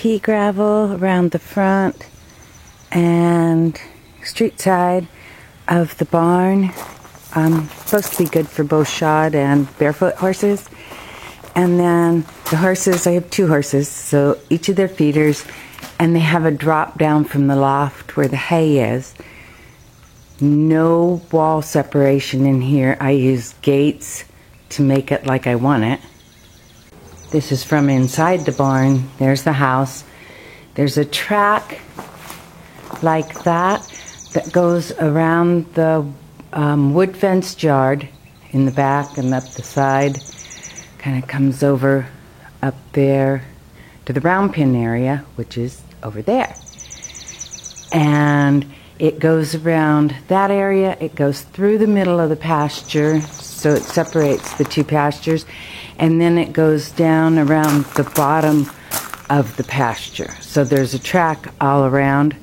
pea gravel around the front and street side of the barn. Supposed to be good for both shod and barefoot horses. And then the horses, I have 2 horses, so each of their feeders, and they have a drop down from the loft where the hay is. No wall separation in here. I use gates to make it like I want it. This is from inside the barn. There's the house. There's a track like that goes around the wood fenced yard in the back and up the side. Kind of comes over up there to the round pin area, which is over there. And it goes around that area. It goes through the middle of the pasture, so it separates the 2 pastures. And then it goes down around the bottom of the pasture. So there's a track all around.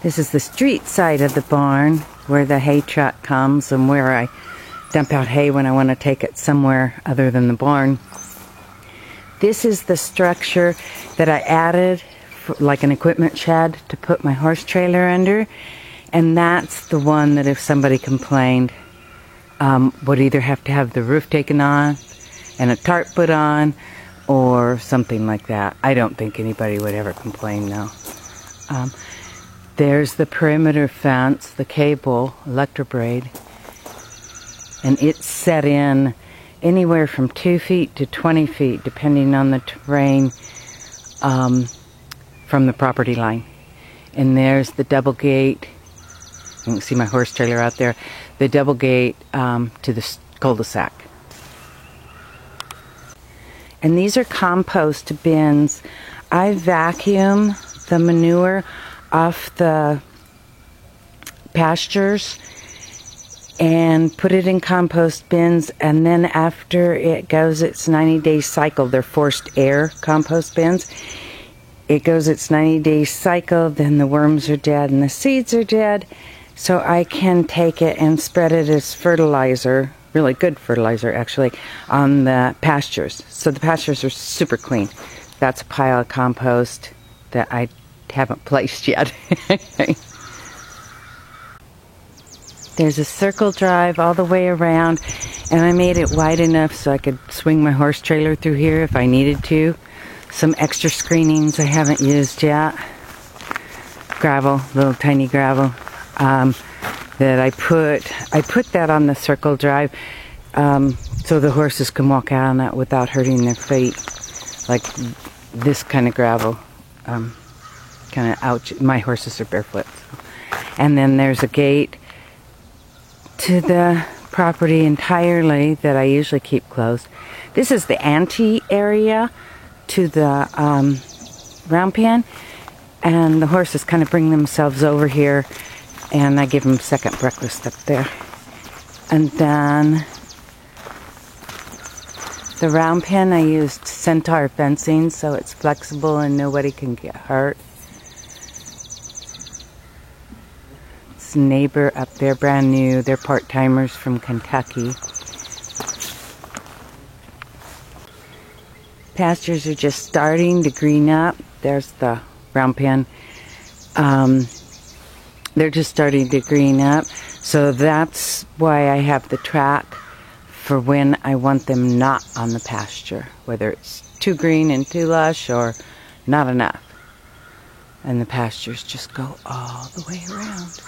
This is the street side of the barn where the hay truck comes and where I dump out hay when I want to take it somewhere other than the barn. This is the structure that I added for, like an equipment shed to put my horse trailer under. And that's the one that if somebody complained, would either have to have the roof taken off and a tarp put on or something like that. I don't think anybody would ever complain though. There's the perimeter fence, the cable, electrobraid, and it's set in anywhere from 2 feet to 20 feet depending on the terrain from the property line. And there's the double gate. You can see my horse trailer out there. The double gate to the cul-de-sac. And these are compost bins. I vacuum the manure off the pastures and put it in compost bins, and then after it goes its 90-day cycle, they're forced air compost bins. It goes its 90-day cycle, then the worms are dead and the seeds are dead, so I can take it and spread it as fertilizer, really good fertilizer actually, on the pastures. So the pastures are super clean. That's a pile of compost that I haven't placed yet. There's a circle drive all the way around, and I made it wide enough so I could swing my horse trailer through here if I needed to. Some extra screenings I haven't used yet. Gravel, little tiny gravel, that I put that on the circle drive so the horses can walk out on it without hurting their feet. Like this kind of gravel. Kind of ouch. My horses are barefoot. So. And then there's a gate to the property entirely that I usually keep closed. This is the ante area to the round pen, and the horses kind of bring themselves over here, and I give them second breakfast up there. And then the round pen, I used Centaur fencing so it's flexible and nobody can get hurt. Neighbor up there, brand new. They're part-timers from Kentucky. Pastures are just starting to green up. There's the round pen. They're just starting to green up. So that's why I have the track for when I want them not on the pasture. Whether it's too green and too lush or not enough. And the pastures just go all the way around.